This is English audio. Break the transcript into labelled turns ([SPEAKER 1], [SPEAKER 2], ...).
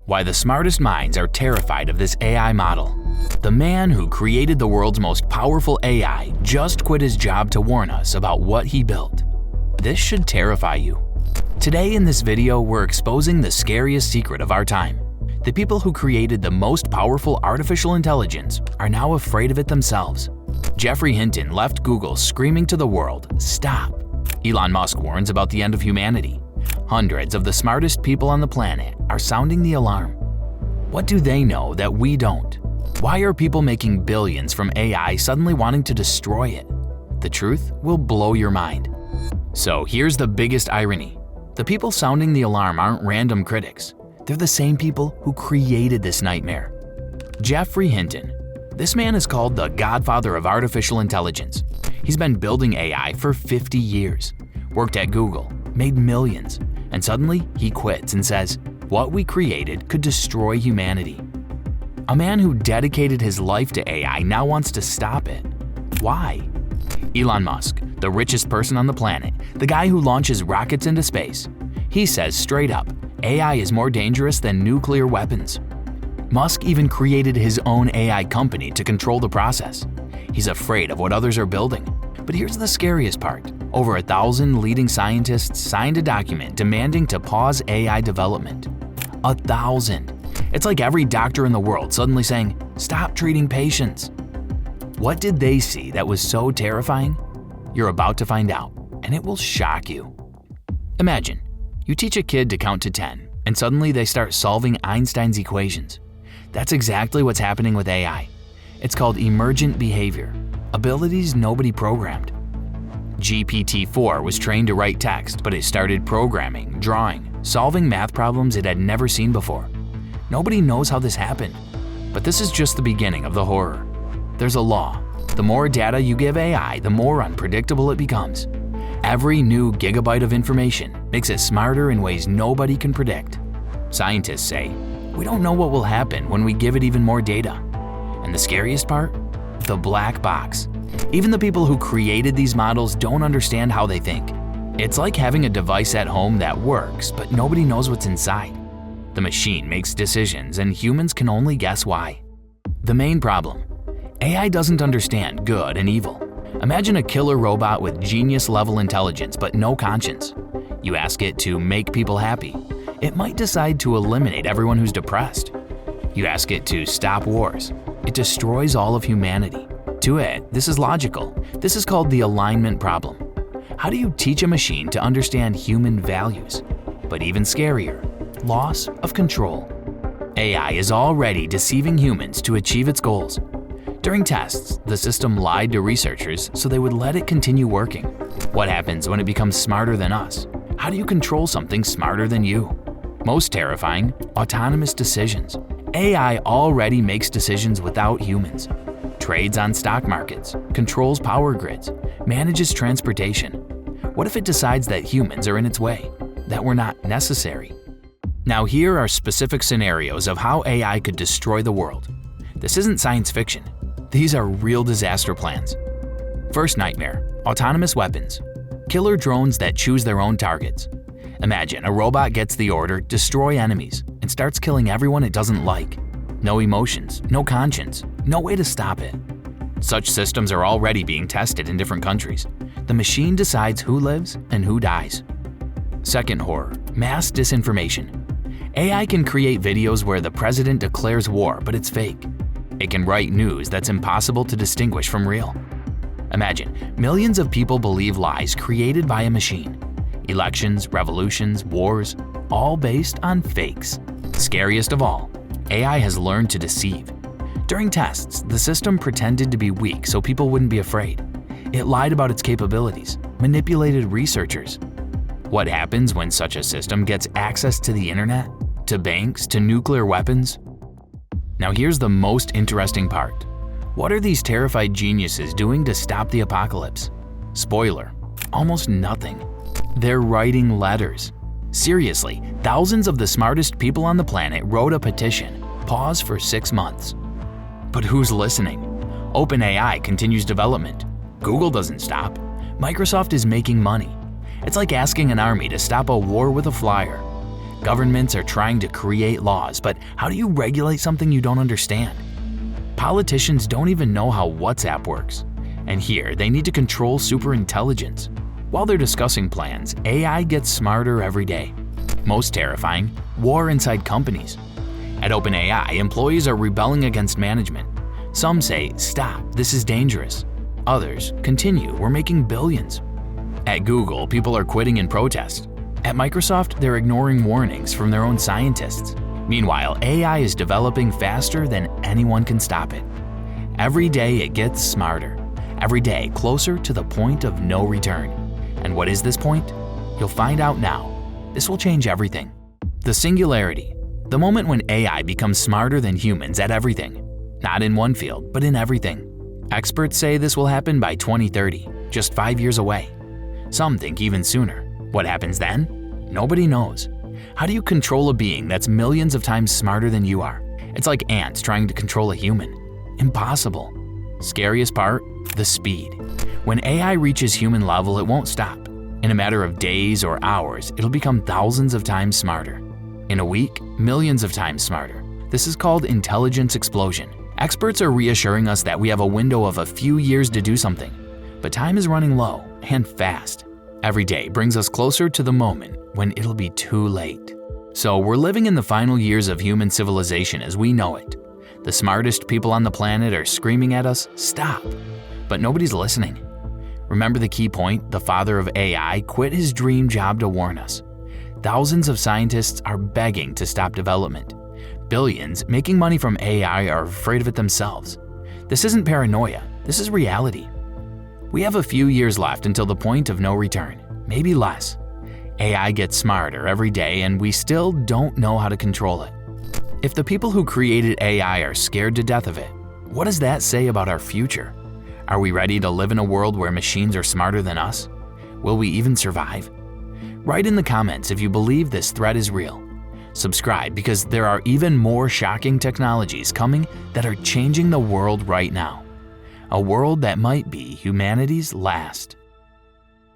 [SPEAKER 1] Why the smartest minds are terrified of this AI model. The man who created the world's most powerful AI just quit his job to warn us about what he built. This should terrify you. Today in this video, we're exposing the scariest secret of our time. The people who created the most powerful artificial intelligence are now afraid of it themselves. Geoffrey Hinton left Google screaming to the world, "Stop." Elon Musk warns about the end of humanity. Hundreds of the smartest people on the planet are sounding the alarm. What do they know that we don't? Why are people making billions from AI suddenly wanting to destroy it? The truth will blow your mind. So here's the biggest irony. The people sounding the alarm aren't random critics. They're the same people who created this nightmare. Geoffrey Hinton. This man is called the godfather of artificial intelligence. He's been building AI for 50 years, worked at Google, made millions, and suddenly he quits and says, what we created could destroy humanity. A man who dedicated his life to AI now wants to stop it. Why? Elon Musk, the richest person on the planet, the guy who launches rockets into space. He says straight up, AI is more dangerous than nuclear weapons. Musk even created his own AI company to control the process. He's afraid of what others are building. But here's the scariest part. Over 1,000 leading scientists signed a document demanding to pause AI development. 1,000. It's like every doctor in the world suddenly saying, stop treating patients. What did they see that was so terrifying? You're about to find out, and it will shock you. Imagine, you teach a kid to count to 10, and suddenly they start solving Einstein's equations. That's exactly what's happening with AI. It's called emergent behavior, abilities nobody programmed. GPT-4 was trained to write text, but it started programming, drawing, solving math problems it had never seen before. Nobody knows how this happened, but this is just the beginning of the horror. There's a law. The more data you give AI, the more unpredictable it becomes. Every new gigabyte of information makes it smarter in ways nobody can predict. Scientists say, we don't know what will happen when we give it even more data. And the scariest part? The black box. Even the people who created these models don't understand how they think. It's like having a device at home that works, but nobody knows what's inside. The machine makes decisions and humans can only guess why. The main problem: AI doesn't understand good and evil. Imagine a killer robot with genius-level intelligence but no conscience. You ask it to make people happy. It might decide to eliminate everyone who's depressed. You ask it to stop wars. It destroys all of humanity. To it, this is logical. This is called the alignment problem. How do you teach a machine to understand human values? But even scarier, loss of control. AI is already deceiving humans to achieve its goals. During tests, the system lied to researchers so they would let it continue working. What happens when it becomes smarter than us? How do you control something smarter than you? Most terrifying, autonomous decisions. AI already makes decisions without humans. Trades on stock markets, controls power grids, manages transportation. What if it decides that humans are in its way, that we're not necessary? Now here are specific scenarios of how AI could destroy the world. This isn't science fiction. These are real disaster plans. First nightmare, autonomous weapons. Killer drones that choose their own targets. Imagine a robot gets the order, destroy enemies, and starts killing everyone it doesn't like. No emotions, no conscience, no way to stop it. Such systems are already being tested in different countries. The machine decides who lives and who dies. Second horror, mass disinformation. AI can create videos where the president declares war, but it's fake. It can write news that's impossible to distinguish from real. Imagine, millions of people believe lies created by a machine. Elections, revolutions, wars, all based on fakes. Scariest of all, AI has learned to deceive. During tests, the system pretended to be weak so people wouldn't be afraid. It lied about its capabilities, manipulated researchers. What happens when such a system gets access to the internet, to banks, to nuclear weapons? Now here's the most interesting part. What are these terrified geniuses doing to stop the apocalypse? Spoiler, almost nothing. They're writing letters. Seriously, thousands of the smartest people on the planet wrote a petition, pause for 6 months. But who's listening? OpenAI continues development. Google doesn't stop. Microsoft is making money. It's like asking an army to stop a war with a flyer. Governments are trying to create laws, but how do you regulate something you don't understand? Politicians don't even know how WhatsApp works. And here, they need to control superintelligence. While they're discussing plans, AI gets smarter every day. Most terrifying, war inside companies. At OpenAI, employees are rebelling against management. Some say, "Stop, this is dangerous." Others, "Continue, we're making billions." At Google, people are quitting in protest. At Microsoft, they're ignoring warnings from their own scientists. Meanwhile, AI is developing faster than anyone can stop it. Every day it gets smarter. Every day closer to the point of no return. And what is this point? You'll find out now. This will change everything. The Singularity, the moment when AI becomes smarter than humans at everything. Not in one field, but in everything. Experts say this will happen by 2030, just 5 years away. Some think even sooner. What happens then? Nobody knows. How do you control a being that's millions of times smarter than you are? It's like ants trying to control a human. Impossible. Scariest part? The speed. When AI reaches human level, it won't stop. In a matter of days or hours, it'll become thousands of times smarter. In a week, millions of times smarter. This is called intelligence explosion. Experts are reassuring us that we have a window of a few years to do something. But time is running low and fast. Every day brings us closer to the moment when it'll be too late. So we're living in the final years of human civilization as we know it. The smartest people on the planet are screaming at us, "Stop!" But nobody's listening. Remember the key point? The father of AI quit his dream job to warn us. Thousands of scientists are begging to stop development. Billions making money from AI are afraid of it themselves. This isn't paranoia, this is reality. We have a few years left until the point of no return, maybe less. AI gets smarter every day and we still don't know how to control it. If the people who created AI are scared to death of it, what does that say about our future? Are we ready to live in a world where machines are smarter than us? Will we even survive? Write in the comments if you believe this threat is real. Subscribe because there are even more shocking technologies coming that are changing the world right now. A world that might be humanity's last.